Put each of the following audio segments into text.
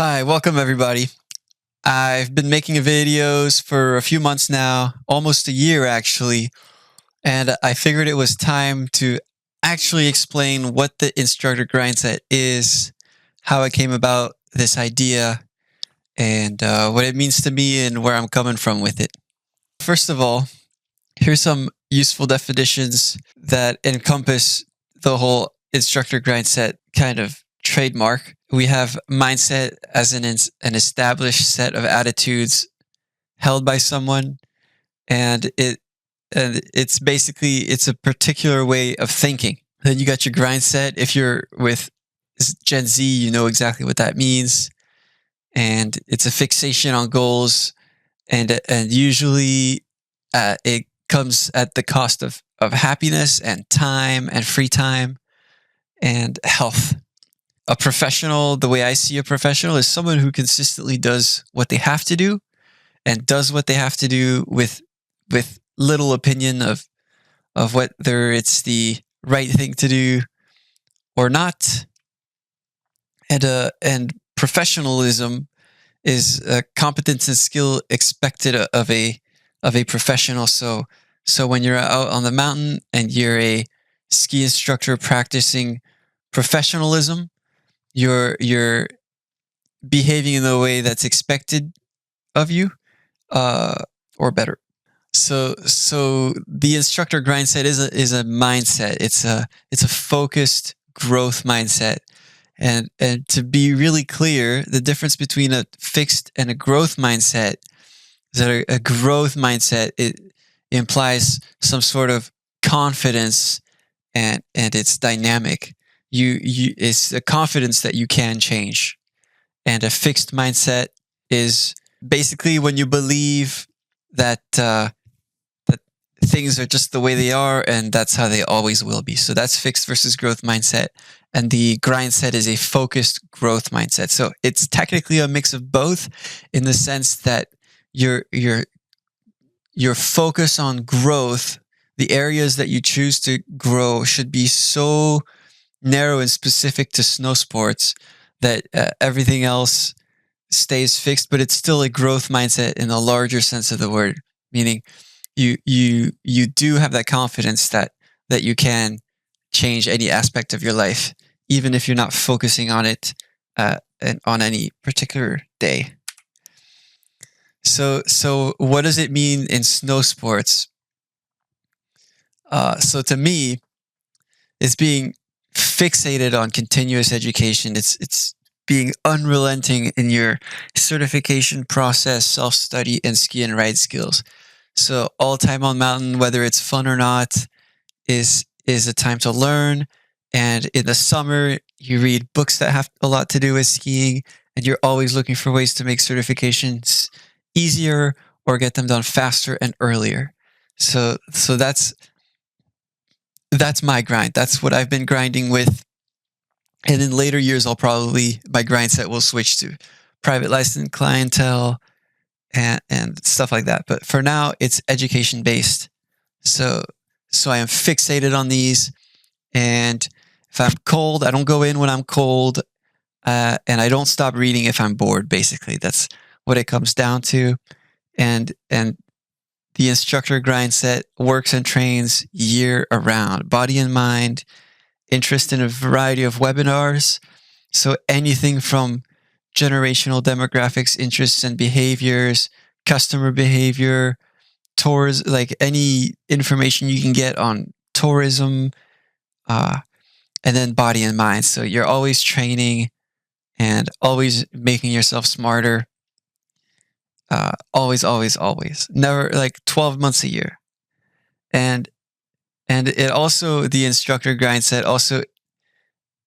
Hi, welcome everybody. I've been making videos for a few months now, almost a year actually, and I figured it was time to actually explain what the Instructor Grindset is, how it came about, this idea, and what it means to me and where I'm coming from with it. First of all, here's some useful definitions that encompass the whole Instructor Grindset kind of trademark. We have mindset as an established set of attitudes held by someone, and it's basically it's a particular way of thinking. Then you got your grind set. If you're with Gen Z, you know exactly what that means, and it's a fixation on goals, and usually it comes at the cost of happiness and time and free time and health. A professional, the way I see a professional, is someone who consistently does what they have to do and does what they have to do with little opinion of whether it's the right thing to do or not. And professionalism is a competence and skill expected of a professional. So when you're out on the mountain and you're a ski instructor practicing professionalism, you're behaving in the way that's expected of you, or better. So the Instructor Grindset is a mindset. It's a focused growth mindset. And to be really clear, the difference between a fixed and a growth mindset is that a growth mindset, it implies some sort of confidence, and it's dynamic. It's a confidence that you can change. And a fixed mindset is basically when you believe that that things are just the way they are and that's how they always will be. So that's fixed versus growth mindset. And the grind set is a focused growth mindset. So it's technically a mix of both, in the sense that your focus on growth, the areas that you choose to grow, should be so narrow and specific to snow sports that everything else stays fixed, but it's still a growth mindset in the larger sense of the word, meaning you do have that confidence that you can change any aspect of your life, even if you're not focusing on it on any particular day. So what does it mean in snow sports? So to me, it's being fixated on continuous education. It's being unrelenting in your certification process, self-study, and ski and ride skills. So all time on mountain, whether it's fun or not, is a time to learn. And in the summer, you read books that have a lot to do with skiing, and you're always looking for ways to make certifications easier or get them done faster and earlier. So that's my grind. That's what I've been grinding with. And in later years, my grind set will switch to private licensed clientele and stuff like that. But for now, it's education based. So I am fixated on these. And if I'm cold, I don't go in when I'm cold. And I don't stop reading if I'm bored, basically. That's what it comes down to. And the Instructor grind set works and trains year around, body and mind, interest in a variety of webinars. So anything from generational demographics, interests and behaviors, customer behavior, tours, like any information you can get on tourism, and then body and mind. So you're always training and always making yourself smarter. Always. Never, like 12 months a year. And it also, the Instructor grind set also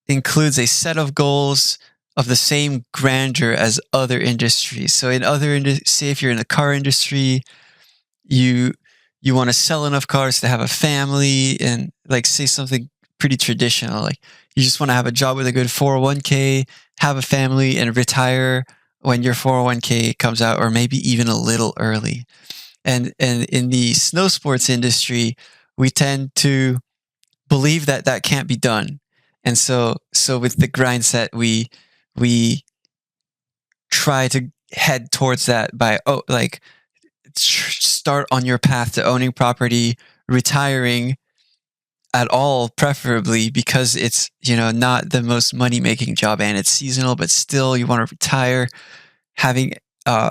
includes a set of goals of the same grandeur as other industries. So in say if you're in the car industry, you want to sell enough cars to have a family, and like say something pretty traditional, like you just want to have a job with a good 401k, have a family, and retire when your 401k comes out, or maybe even a little early. And in the snow sports industry, we tend to believe that can't be done. And so with the grind set, we try to head towards that by start on your path to owning property, retiring at all, preferably, because it's, not the most money-making job and it's seasonal, but still you want to retire, having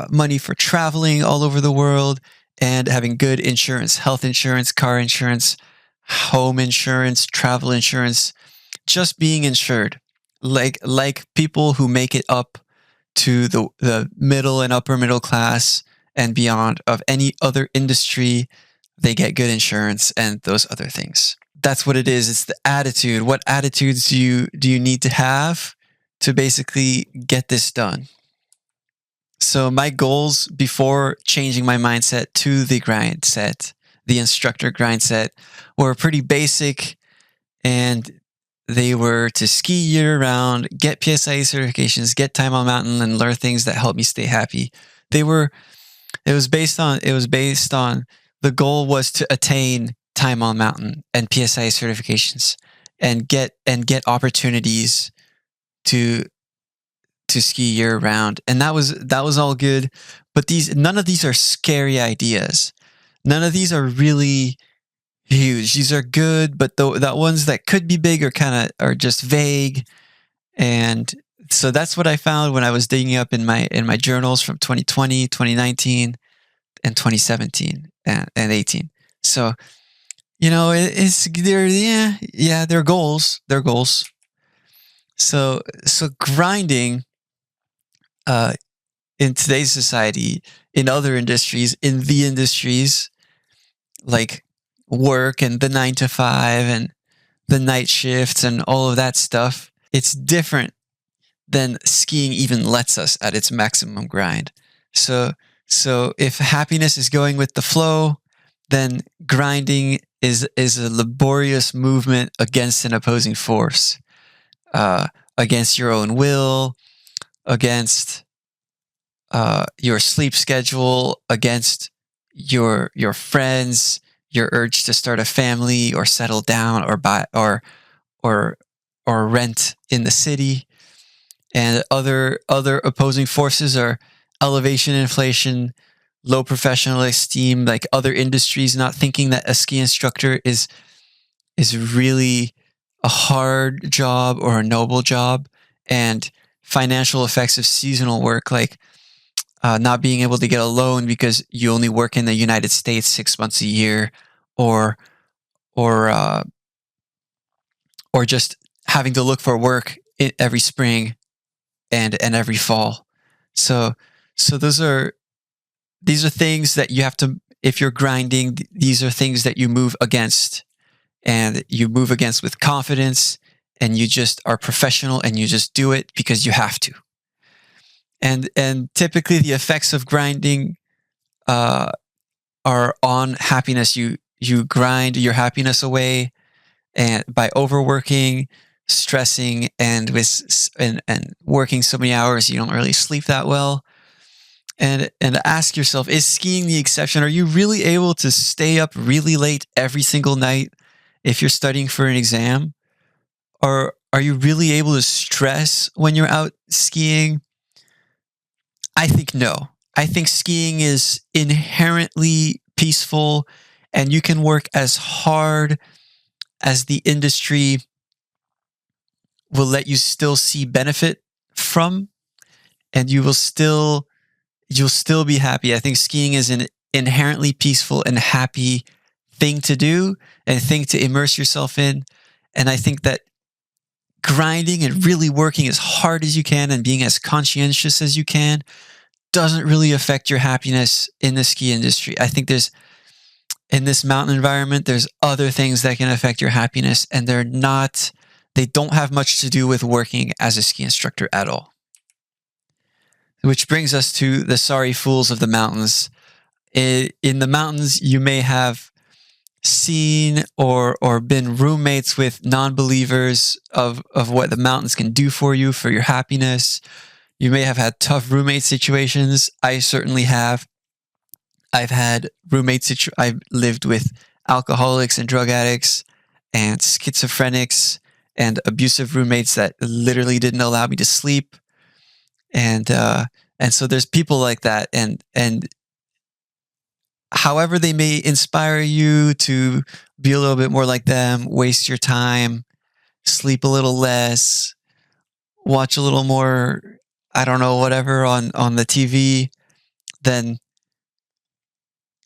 money for traveling all over the world, and having good insurance, health insurance, car insurance, home insurance, travel insurance, just being insured. Like people who make it up to the middle and upper middle class and beyond of any other industry, they get good insurance and those other things. That's what it is. It's the attitude. What attitudes do you need to have to basically get this done? So my goals before changing my mindset to the Grindset, the Instructor Grindset, were pretty basic, and they were to ski year round, get PSIA certifications, get time on mountain, and learn things that help me stay happy. It was based on the goal was to attain time on mountain and PSIA certifications and get opportunities to ski year round. And that was all good. But none of these are scary ideas. None of these are really huge. These are good, but the ones that could be big are just vague. And so that's what I found when I was digging up in my journals from 2020, 2019, and 2017 and 18. So, they're goals. They're goals. So grinding in today's society, in other industries, in the industries like work and the 9 to 5 and the night shifts and all of that stuff, it's different than skiing even lets us at its maximum grind. So if happiness is going with the flow, then grinding is a laborious movement against an opposing force, against your own will, against your sleep schedule, against your friends, your urge to start a family or settle down or buy or rent in the city. And other opposing forces are elevation, inflation, low professional esteem, like other industries, not thinking that a ski instructor is really a hard job or a noble job, and financial effects of seasonal work, like not being able to get a loan because you only work in the United States 6 months a year, or just having to look for work every spring and every fall. So these are things that you have to, if you're grinding, these are things that you move against, and you move against with confidence, and you just are professional and you just do it because you have to. And typically the effects of grinding are on happiness. You grind your happiness away, and by overworking, stressing, and working so many hours you don't really sleep that well. And ask yourself, is skiing the exception? Are you really able to stay up really late every single night if you're studying for an exam? Or are you really able to stress when you're out skiing? I think no. I think skiing is inherently peaceful, and you can work as hard as the industry will let you still see benefit from, and you'll still be happy. I think skiing is an inherently peaceful and happy thing to do and thing to immerse yourself in. And I think that grinding and really working as hard as you can and being as conscientious as you can doesn't really affect your happiness in the ski industry. I think in this mountain environment, there's other things that can affect your happiness, and they don't have much to do with working as a ski instructor at all. Which brings us to the sorry fools of the mountains. In the mountains, you may have seen or been roommates with non-believers of what the mountains can do for you, for your happiness. You may have had tough roommate situations. I certainly have. I've had roommates. I've lived with alcoholics and drug addicts and schizophrenics and abusive roommates that literally didn't allow me to sleep. And And so there's people like that, and however they may inspire you to be a little bit more like them, waste your time, sleep a little less, watch a little more, I don't know, whatever on the TV, then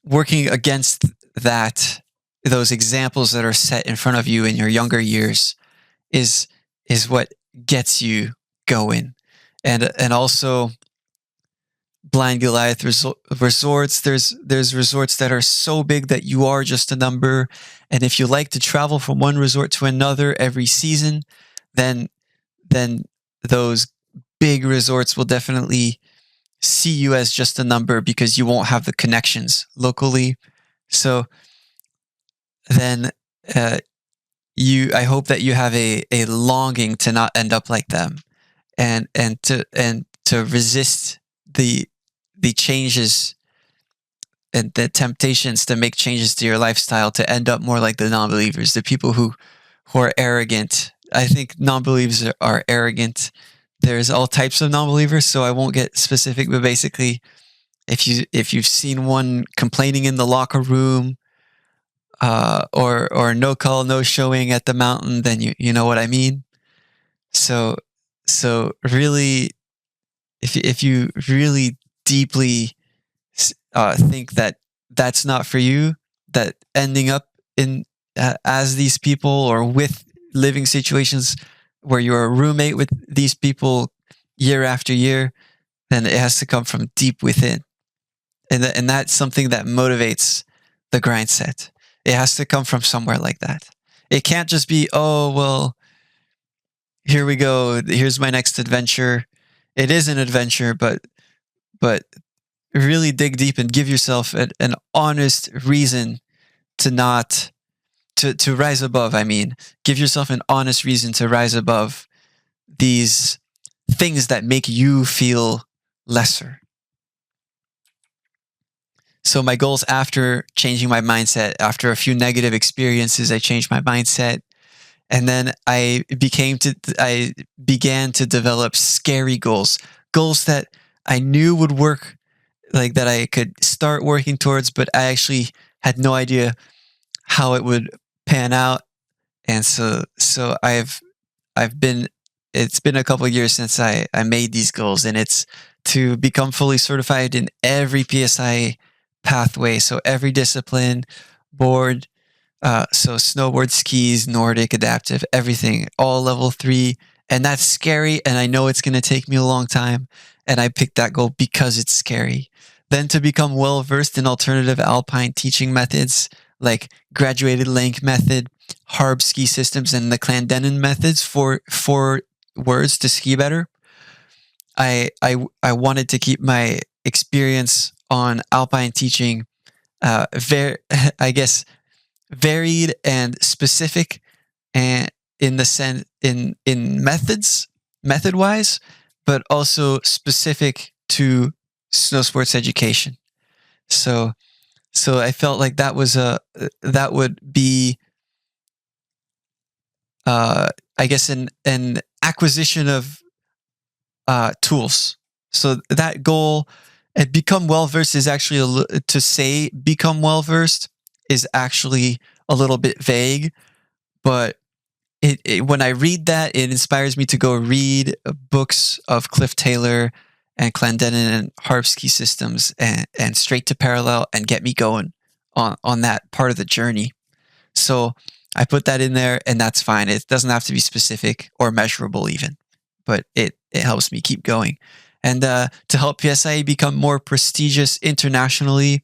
working against that, those examples that are set in front of you in your younger years is what gets you going. And also Blind Goliath resorts. There's resorts that are so big that you are just a number. And if you like to travel from one resort to another every season, then those big resorts will definitely see you as just a number because you won't have the connections locally. So then I hope that you have a longing to not end up like them, and to resist the changes and the temptations to make changes to your lifestyle to end up more like the non-believers, the people who are arrogant. I think non-believers are arrogant. There's all types of non-believers, so I won't get specific, but basically, if you've seen one complaining in the locker room, or no call, no showing at the mountain, then you know what I mean. So really, if you really deeply think that that's not for you, that ending up in as these people or with living situations where you're a roommate with these people year after year, then it has to come from deep within, and that's something that motivates the grind set. It has to come from somewhere like that. It can't just be, oh well, here we go, here's my next adventure. It is an adventure, but really dig deep and give yourself an honest reason to not to rise above. I mean, give yourself an honest reason to rise above these things that make you feel lesser. So my goals after changing my mindset, after a few negative experiences, I changed my mindset, and then I began to develop scary goals, goals that I knew would work, like that I could start working towards, but I actually had no idea how it would pan out. And so I've been, it's been a couple of years since I made these goals, and it's to become fully certified in every PSIA pathway. So every discipline, board, so snowboard, skis, Nordic, adaptive, everything, all level 3. And that's scary. And I know it's going to take me a long time. And I picked that goal because it's scary. Then to become well versed in alternative alpine teaching methods like graduated length method, Harb ski systems, and the Clendenin methods for 4 words to ski better. I wanted to keep my experience on alpine teaching I guess varied and specific, and in the sense in method wise, but also specific to snow sports education. So I felt like that would be I guess an acquisition of tools. So that goal and become well versed is actually to say become well versed is actually a little bit vague, but when I read that, it inspires me to go read books of Cliff Taylor and Clendenin and Harp ski systems and straight to parallel and get me going on that part of the journey. So I put that in there, and that's fine. It doesn't have to be specific or measurable even, but it helps me keep going. And to help PSIA become more prestigious internationally,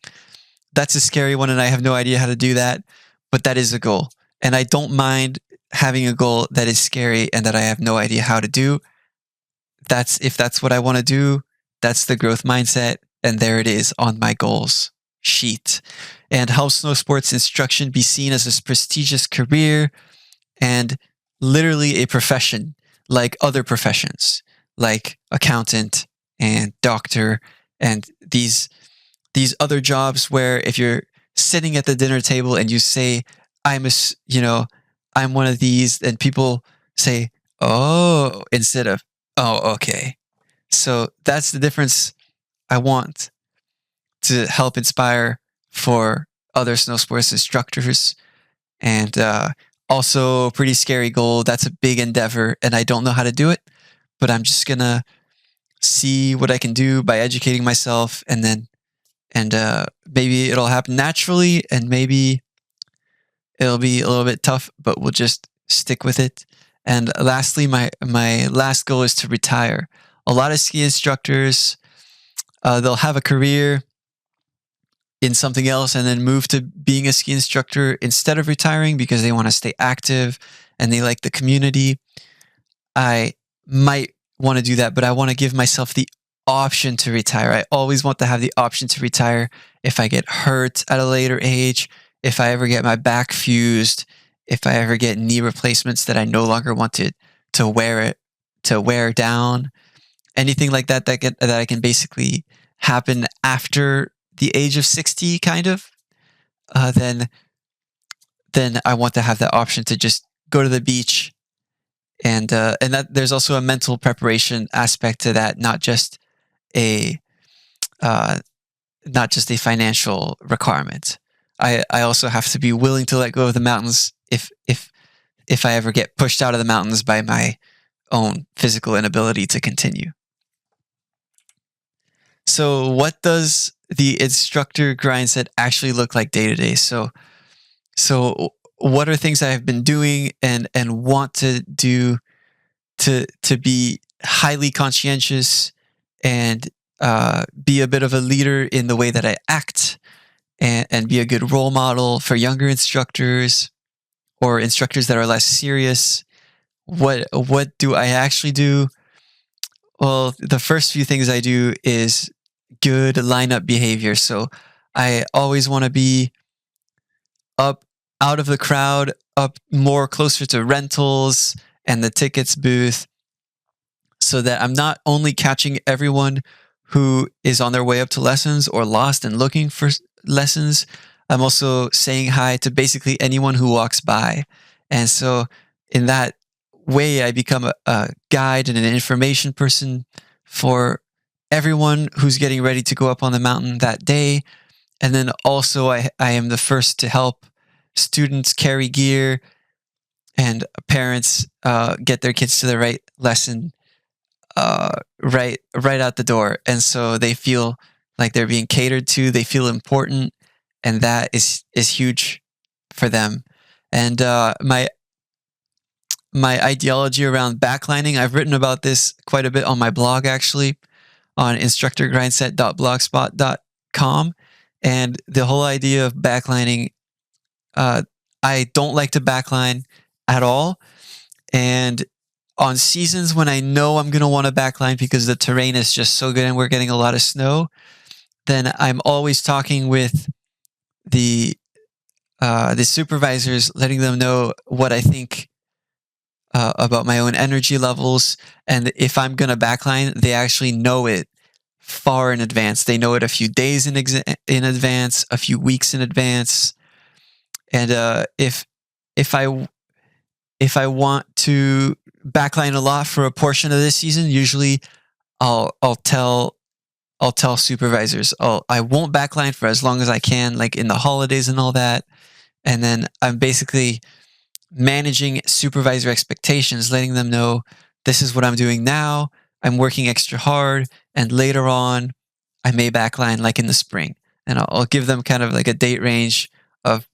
that's a scary one, and I have no idea how to do that, but that is a goal. And I don't mind having a goal that is scary and that I have no idea how to do. If that's what I want to do, that's the growth mindset, and there it is on my goals sheet. And help snow sports instruction be seen as a prestigious career and literally a profession like other professions, like accountant and doctor and these other jobs where if you're sitting at the dinner table and you say, I'm one of these, and people say, oh, instead of, oh, okay. So that's the difference I want to help inspire for other snow sports instructors. And also, a pretty scary goal. That's a big endeavor, and I don't know how to do it, but I'm just gonna see what I can do by educating myself, and then maybe it'll happen naturally, and maybe it'll be a little bit tough, but we'll just stick with it. And lastly, my last goal is to retire. A lot of ski instructors, they'll have a career in something else and then move to being a ski instructor instead of retiring because they want to stay active and they like the community. I might want to do that, but I want to give myself the option to retire. I always want to have the option to retire if I get hurt at a later age, if I ever get my back fused, if I ever get knee replacements that I no longer want to wear down, anything like that that I can basically happen after the age of 60, kind of, then I want to have that option to just go to the beach, and that there's also a mental preparation aspect to that, not just a financial requirement. I also have to be willing to let go of the mountains if I ever get pushed out of the mountains by my own physical inability to continue. So what does the instructor Grindset actually look like day to day? So what are things I have been doing and want to do to be highly conscientious and be a bit of a leader in the way that I act, and be a good role model for younger instructors or instructors that are less serious? What do I actually do? Well, the first few things I do is good lineup behavior. So I always want to be up out of the crowd, up more closer to rentals and the tickets booth, so that I'm not only catching everyone who is on their way up to lessons or lost and looking for lessons, I'm also saying hi to basically anyone who walks by. And so in that way, I become a guide and an information person for everyone who's getting ready to go up on the mountain that day. And then also I am the first to help students carry gear, and parents get their kids to the right lesson right out the door. And so they feel like they're being catered to, they feel important, and that is huge for them. And my ideology around backlining, I've written about this quite a bit on my blog, actually, on instructorgrindset.blogspot.com. And the whole idea of backlining, I don't like to backline at all. And on seasons when I know I'm going to want to backline because the terrain is just so good and we're getting a lot of snow, then I'm always talking with the supervisors, letting them know what I think about my own energy levels. And if I'm going to backline, they actually know it far in advance. They know it a few days in advance, a few weeks in advance. And if I want to backline a lot for a portion of this season, usually I'll tell supervisors, I won't backline for as long as I can, like in the holidays and all that. And then I'm basically managing supervisor expectations, letting them know this is what I'm doing now. I'm working extra hard, and later on I may backline, like in the spring, and I'll give them kind of like a date range of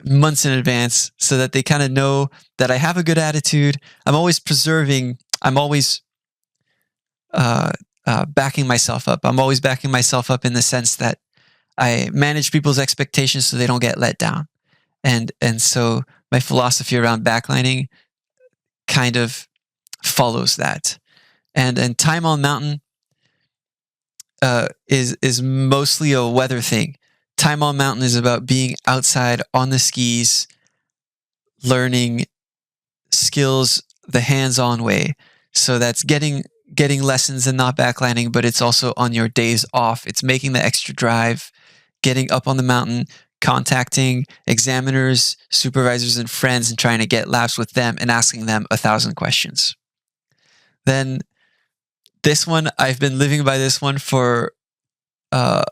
months in advance, so that they kind of know that I have a good attitude. I'm always backing myself up. I'm always backing myself up in the sense that I manage people's expectations so they don't get let down. And so my philosophy around backlining kind of follows that. And time on mountain is mostly a weather thing. Time on mountain is about being outside on the skis, learning skills the hands-on way. So that's getting lessons and not backlining, but it's also on your days off. It's making the extra drive, getting up on the mountain, contacting examiners, supervisors, and friends, and trying to get laps with them and asking them 1,000 questions. Then this one, I've been living by this one for uh,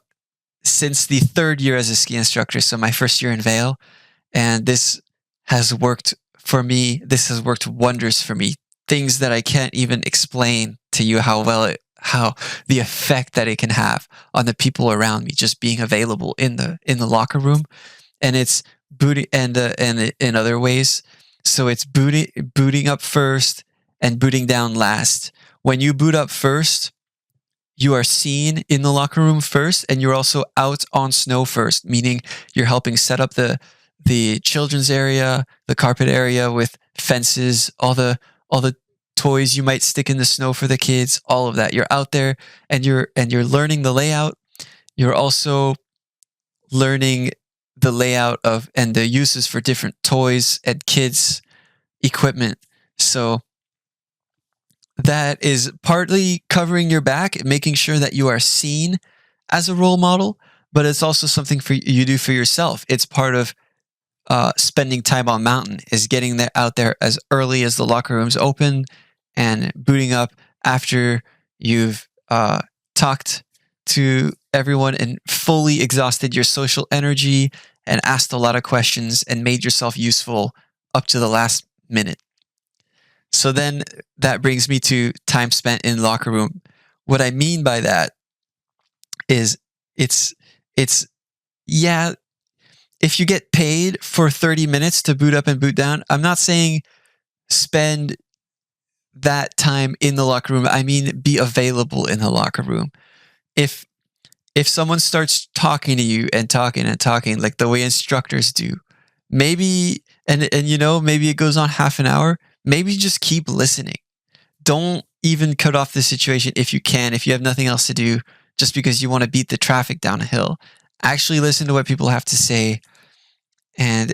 since the third year as a ski instructor. So my first year in Vail, and this has worked for me. This has worked wonders for me. Things that I can't even explain to you how the effect that it can have on the people around me, just being available in the locker room, and it's booting and in other ways. So it's booting up first and booting down last. When you boot up first, you are seen in the locker room first, and you're also out on snow first, meaning you're helping set up the children's area, the carpet area with fences, all the toys you might stick in the snow for the kids, all of that. You're out there and you're learning the layout. You're also learning the layout of and the uses for different toys and kids equipment. So that is partly covering your back, making sure that you are seen as a role model, but it's also something for you do for yourself. It's part of spending time on mountain, is getting there out there as early as the locker rooms open and booting up after you've talked to everyone and fully exhausted your social energy and asked a lot of questions and made yourself useful up to the last minute. So then that brings me to time spent in locker room. What I mean by that is it's yeah, if you get paid for 30 minutes to boot up and boot down, I'm not saying spend that time in the locker room. I mean be available in the locker room. If someone starts talking to you and talking and talking like the way instructors do, maybe maybe it goes on half an hour, maybe just keep listening. Don't even cut off the situation if you can, if you have nothing else to do, just because you want to beat the traffic down a hill. Actually listen to what people have to say, and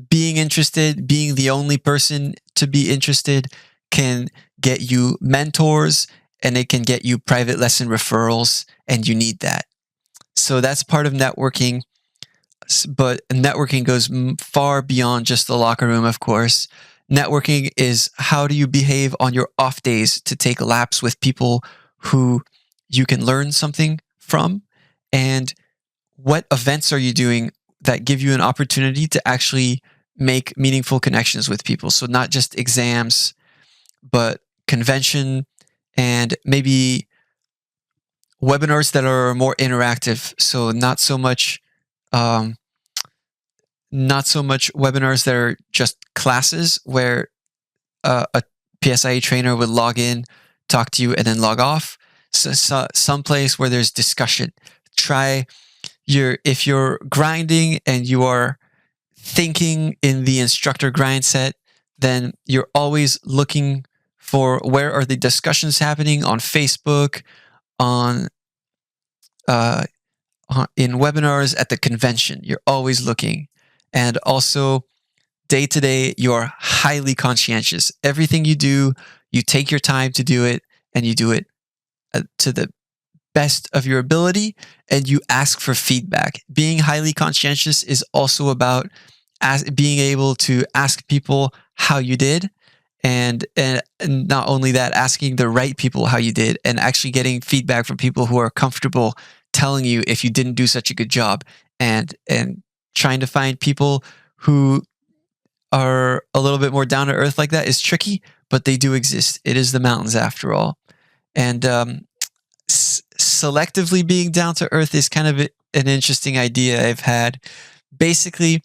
being interested, being the only person to be interested, can get you mentors and it can get you private lesson referrals, and you need that. So that's part of networking, but networking goes far beyond just the locker room, of course. Networking is how do you behave on your off days to take laps with people who you can learn something from, and what events are you doing that give you an opportunity to actually make meaningful connections with people. So not just exams, but convention and maybe webinars that are more interactive. So um, not so much webinars that are just classes where a PSIA trainer would log in, talk to you, and then log off. So some place where there's discussion. If you're grinding and you are thinking in the instructor Grindset, then you're always looking for where are the discussions happening on Facebook, on in webinars, at the convention. You're always looking. And also day to day, you're highly conscientious. Everything you do, you take your time to do it, and you do it to the best of your ability, and you ask for feedback. Being highly conscientious is also about being able to ask people how you did, and not only that, asking the right people how you did, and actually getting feedback from people who are comfortable telling you if you didn't do such a good job, and trying to find people who are a little bit more down to earth like that is tricky, but they do exist. It is the mountains after all. And selectively being down to earth is kind of an interesting idea I've had. Basically,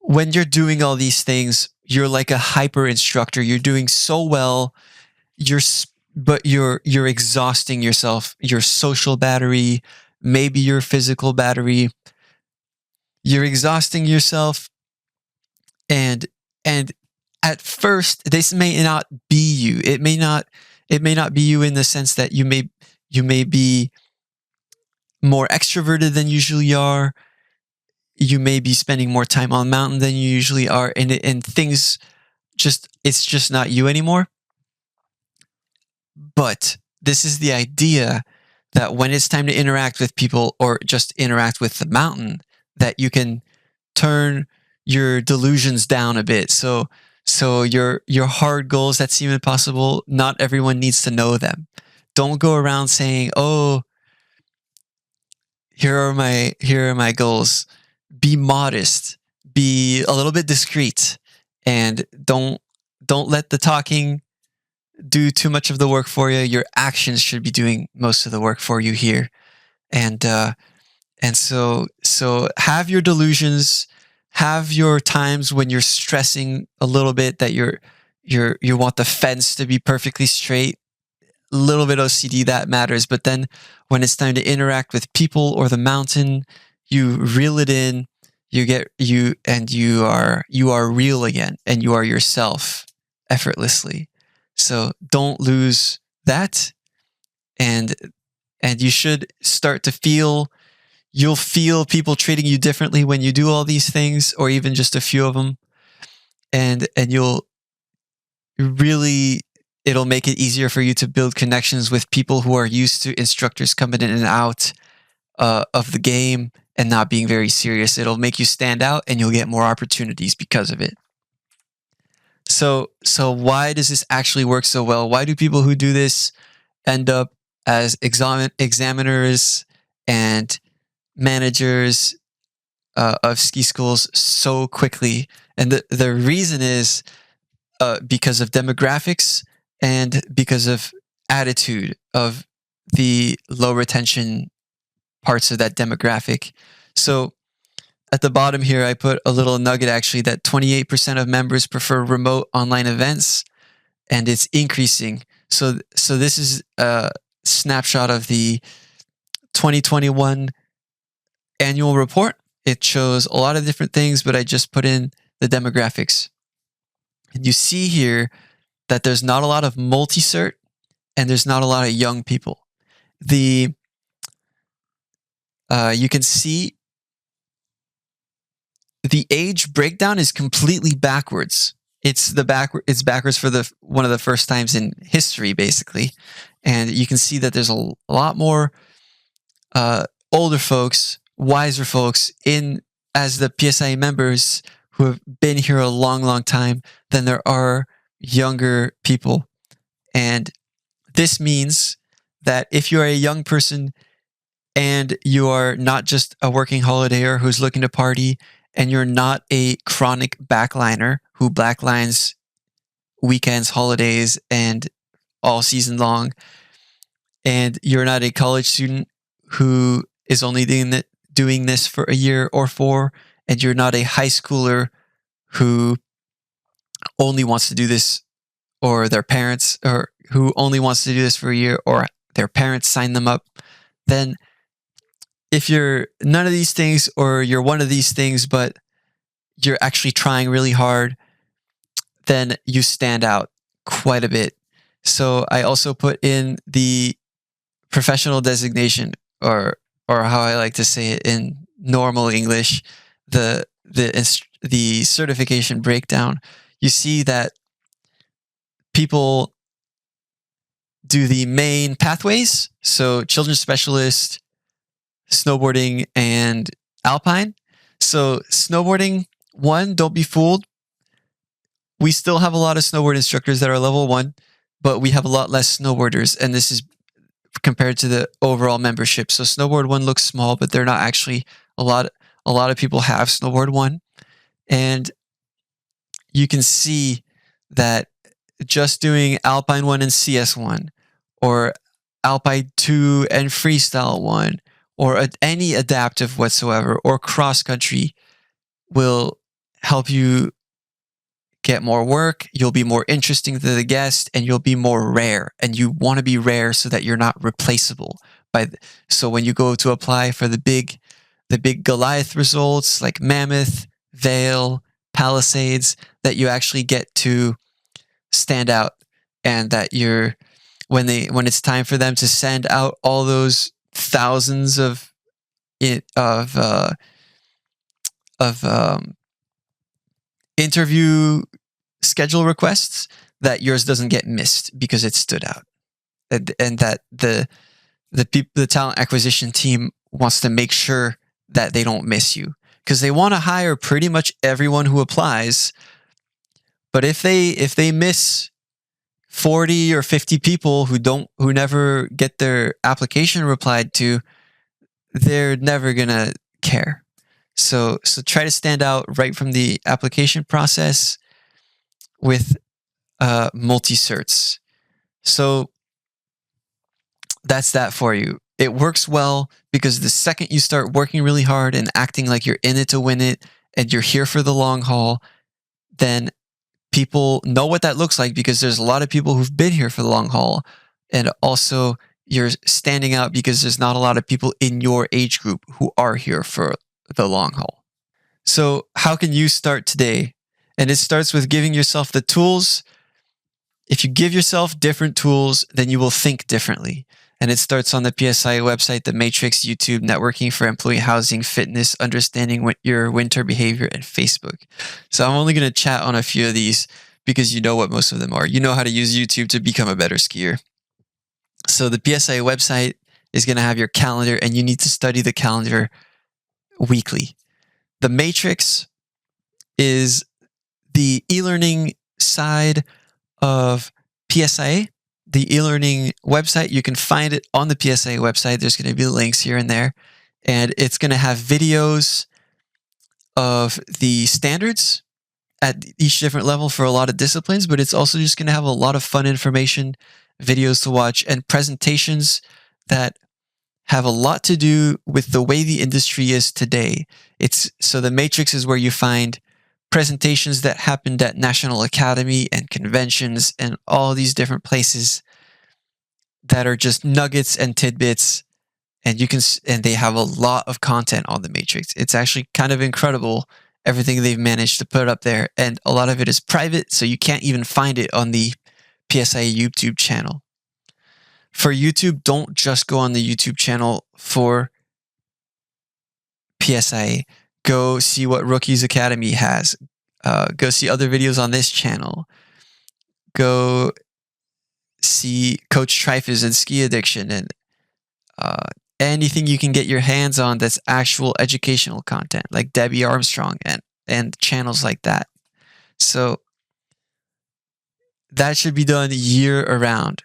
when you're doing all these things, you're like a hyper instructor. You're doing so well, but you're exhausting yourself, your social battery, maybe your physical battery. You're exhausting yourself, and at first this may not be you. It may not be you in the sense that you may be more extroverted than usually are. You may be spending more time on mountain than you usually are, and things it's just not you anymore. But this is the idea that when it's time to interact with people or just interact with the mountain, that you can turn your delusions down a bit. So your hard goals that seem impossible, not everyone needs to know them. Don't go around saying, "Oh, here are my goals. Be modest, be a little bit discreet, and don't let the talking do too much of the work for you. Your actions should be doing most of the work for you here. And so have your delusions, have your times when you're stressing a little bit that you want the fence to be perfectly straight. A little bit OCD, that matters, but then when it's time to interact with people or the mountain, you reel it in. You are real again, and you are yourself effortlessly. So don't lose that, and you should start to feel. You'll feel people treating you differently when you do all these things, or even just a few of them, and you'll really, it'll make it easier for you to build connections with people who are used to instructors coming in and out of the game and not being very serious. It'll make you stand out, and you'll get more opportunities because of it. So why does this actually work so well? Why do people who do this end up as examiners and managers of ski schools so quickly? And the reason is because of demographics and because of attitude of the low retention parts of that demographic. So at the bottom here, I put a little nugget actually that 28% of members prefer remote online events, and it's increasing. So this is a snapshot of the 2021 annual report. It shows a lot of different things, but I just put in the demographics. And you see here that there's not a lot of multi-cert and there's not a lot of young people. You can see the age breakdown is completely backwards. It's backwards for one of the first times in history, basically. And you can see that there's a lot more older folks, wiser folks as the PSIA members who have been here a long, long time than there are younger people. And this means that if you are a young person and you are not just a working holidayer who's looking to party, and you're not a chronic backliner who backlines weekends, holidays, and all season long, and you're not a college student who is only doing this for a year or 4, and you're not a high schooler who only wants to do this, or their parents, or who only wants to do this for a year, or their parents sign them up, then if you're none of these things, or you're one of these things, but you're actually trying really hard, then you stand out quite a bit. So I also put in the professional designation, or how I like to say it in normal English, the certification breakdown. You see that people do the main pathways, so children's specialist, snowboarding, and alpine. So snowboarding 1, don't be fooled. We still have a lot of snowboard instructors that are level 1, but we have a lot less snowboarders, and this is compared to the overall membership. So snowboard 1 looks small, but they're not actually a lot of people have snowboard 1, and you can see that just doing alpine 1 and CS 1, or alpine 2 and freestyle 1, or any adaptive whatsoever, or cross country, will help you get more work. You'll be more interesting to the guest, and you'll be more rare. And you want to be rare so that you're not replaceable. So when you go to apply for the big Goliath results like Mammoth, Vale, Palisades, that you actually get to stand out, and that when it's time for them to send out all those thousands of interview schedule requests, that yours doesn't get missed because it stood out, and that the talent acquisition team wants to make sure that they don't miss you, because they want to hire pretty much everyone who applies. But if they miss 40 or 50 people who never get their application replied to, they're never gonna care. So try to stand out right from the application process with multi-certs. So that's that for you. It works well because the second you start working really hard and acting like you're in it to win it and you're here for the long haul, then people know what that looks like because there's a lot of people who've been here for the long haul. And also, you're standing out because there's not a lot of people in your age group who are here for the long haul. So, how can you start today? And it starts with giving yourself the tools. If you give yourself different tools, then you will think differently. And it starts on the PSIA website, the Matrix, YouTube, networking for employee housing, fitness, understanding your winter behavior, and Facebook. So I'm only going to chat on a few of these because you know what most of them are. You know how to use YouTube to become a better skier. So the PSIA website is going to have your calendar, and you need to study the calendar weekly. The Matrix is the e-learning side of PSIA. The e-learning website, you can find it on the PSIA website. There's going to be links here and there. And it's going to have videos of the standards at each different level for a lot of disciplines, but it's also just going to have a lot of fun information, videos to watch, and presentations that have a lot to do with the way the industry is today. So the Matrix is where you find presentations that happened at National Academy and conventions and all these different places that are just nuggets and tidbits, and they have a lot of content on the Matrix. It's actually kind of incredible everything they've managed to put up there, and a lot of it is private, so you can't even find it on the PSIA YouTube channel. For YouTube, don't just go on the YouTube channel for PSIA. Go see what Rookies Academy has. Go see other videos on this channel. Go see Coach Trifes and Ski Addiction and anything you can get your hands on that's actual educational content, like Debbie Armstrong and channels like that. So that should be done year around.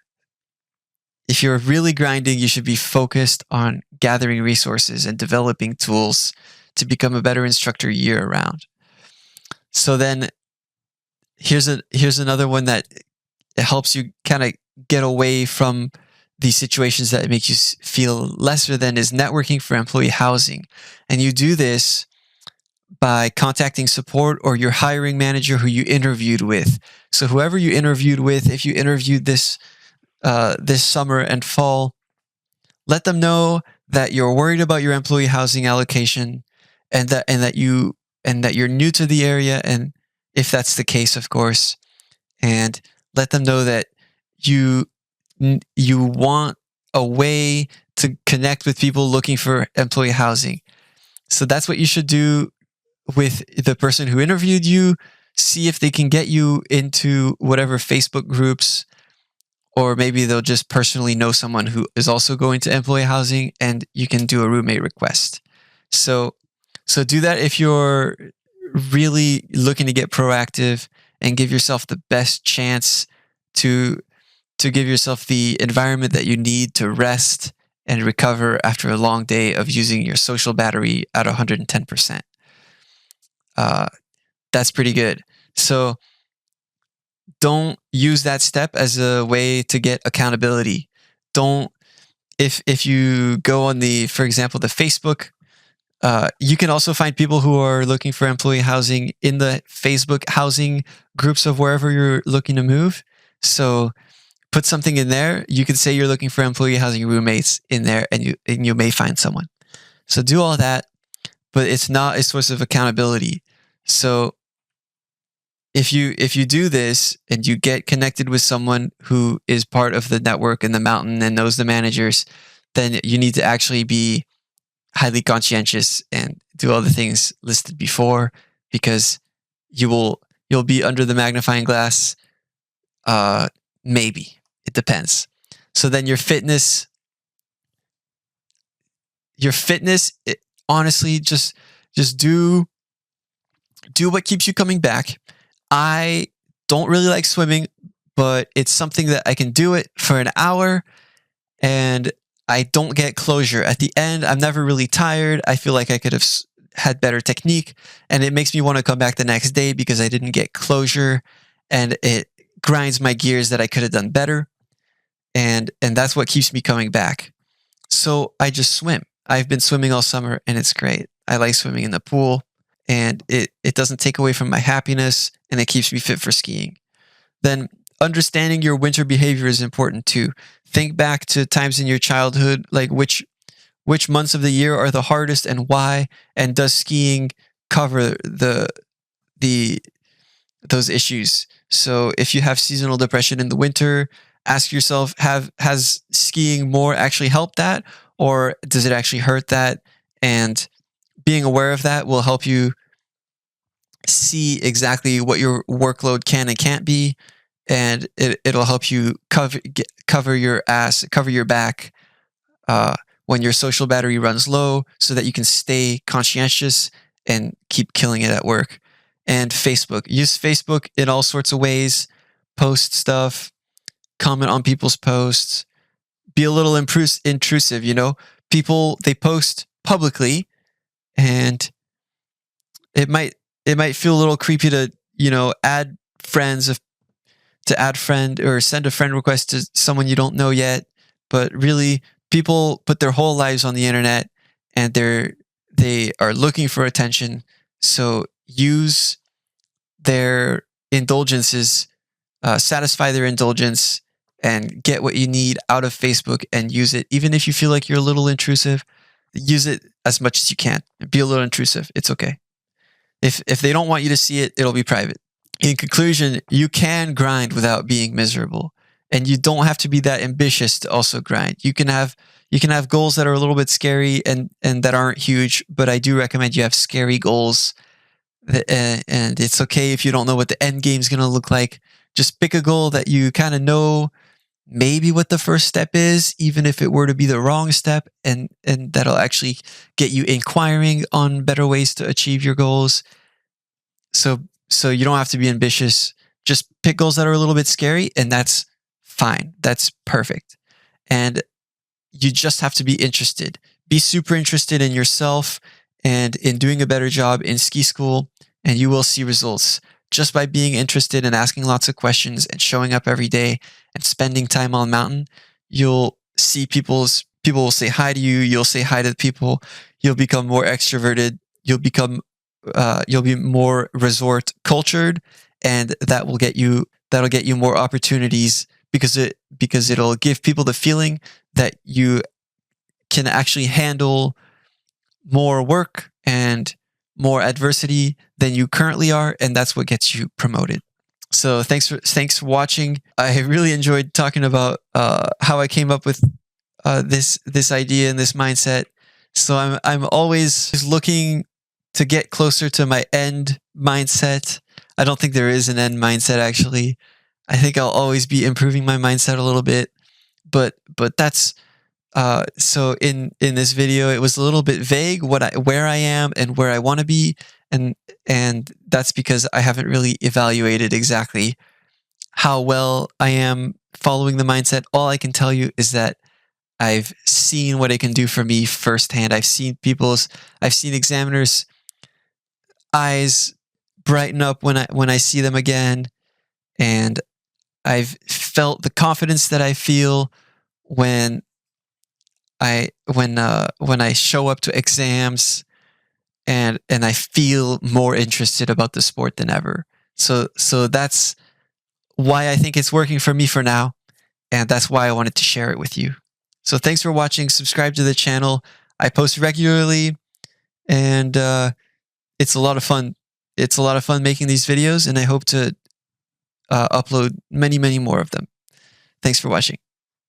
If you're really grinding, you should be focused on gathering resources and developing tools to become a better instructor year round. So then here's another one that helps you kind of get away from these situations that make you feel lesser than is networking for employee housing. And you do this by contacting support or your hiring manager who you interviewed with. So whoever you interviewed with, if you interviewed this summer and fall, let them know that you're worried about your employee housing allocation and that you're new to the area, and if that's the case, of course, and let them know that you want a way to connect with people looking for employee housing. So that's what you should do with the person who interviewed you. See if they can get you into whatever Facebook groups, or maybe they'll just personally know someone who is also going to employee housing, and you can do a roommate request. So do that if you're really looking to get proactive and give yourself the best chance to give yourself the environment that you need to rest and recover after a long day of using your social battery at 110%. That's pretty good. So don't use that step as a way to get accountability. If you go on for example, the Facebook, you can also find people who are looking for employee housing in the Facebook housing groups of wherever you're looking to move. So put something in there. You can say you're looking for employee housing roommates in there, and you may find someone. So do all that, but it's not a source of accountability. So if you do this and you get connected with someone who is part of the network in the mountain and knows the managers, then you need to actually be highly conscientious and do all the things listed before, because you'll be under the magnifying glass. Maybe it depends. So then your fitness, honestly, just do what keeps you coming back. I don't really like swimming, but it's something that I can do it for an hour, and I don't get closure. At the end, I'm never really tired. I feel like I could have had better technique, and it makes me want to come back the next day because I didn't get closure, and it grinds my gears that I could have done better, and that's what keeps me coming back. So I just swim. I've been swimming all summer, and it's great. I like swimming in the pool, and it doesn't take away from my happiness, and it keeps me fit for skiing. Then understanding your winter behavior is important too. Think back to times in your childhood, like which months of the year are the hardest and why, and does skiing cover the those issues? So if you have seasonal depression in the winter, ask yourself, has skiing more actually helped that, or does it actually hurt that? And being aware of that will help you see exactly what your workload can and can't be, and it'll help you cover your ass, cover your back uh, when your social battery runs low, so that you can stay conscientious and keep killing it at work. And Facebook, use Facebook in all sorts of ways. Post stuff, comment on people's posts, be a little intrusive. You know, people, they post publicly, and it might feel a little creepy to, you know, add friends of to add friend or send a friend request to someone you don't know yet. But really, people put their whole lives on the internet, and they are looking for attention. So use their indulgences, satisfy their indulgence, and get what you need out of Facebook and use it. Even if you feel like you're a little intrusive, use it as much as you can. Be a little intrusive. It's okay. If they don't want you to see it, it'll be private. In conclusion, you can grind without being miserable, and you don't have to be that ambitious to also grind. You can have goals that are a little bit scary and that aren't huge, but I do recommend you have scary goals. And it's okay if you don't know what the end game is going to look like. Just pick a goal that you kind of know maybe what the first step is, even if it were to be the wrong step, and that'll actually get you inquiring on better ways to achieve your goals. So you don't have to be ambitious. Just pick goals that are a little bit scary, and that's fine. That's perfect. And you just have to be interested. Be super interested in yourself and in doing a better job in ski school, and you will see results. Just by being interested and asking lots of questions and showing up every day and spending time on mountain, you'll see people will say hi to you. You'll say hi to the people. You'll become more extroverted. You'll be more resort cultured, and that'll get you more opportunities, because it'll give people the feeling that you can actually handle more work and more adversity than you currently are, and that's what gets you promoted. So thanks for watching. I really enjoyed talking about how I came up with this idea and this mindset. So I'm always looking to get closer to my end mindset. I don't think there is an end mindset, actually. I think I'll always be improving my mindset a little bit, but that's so in this video, it was a little bit vague where I am and where I want to be, and that's because I haven't really evaluated exactly how well I am following the mindset. All I can tell you is that I've seen what it can do for me firsthand. I've seen examiners' eyes brighten up when I see them again, and I've felt the confidence that I feel when I show up to exams, and I feel more interested about the sport than ever. So that's why I think it's working for me for now, and that's why I wanted to share it with you. So thanks for watching. Subscribe to the channel. I post regularly, and it's a lot of fun. It's a lot of fun making these videos, and I hope to upload many more of them. Thanks for watching.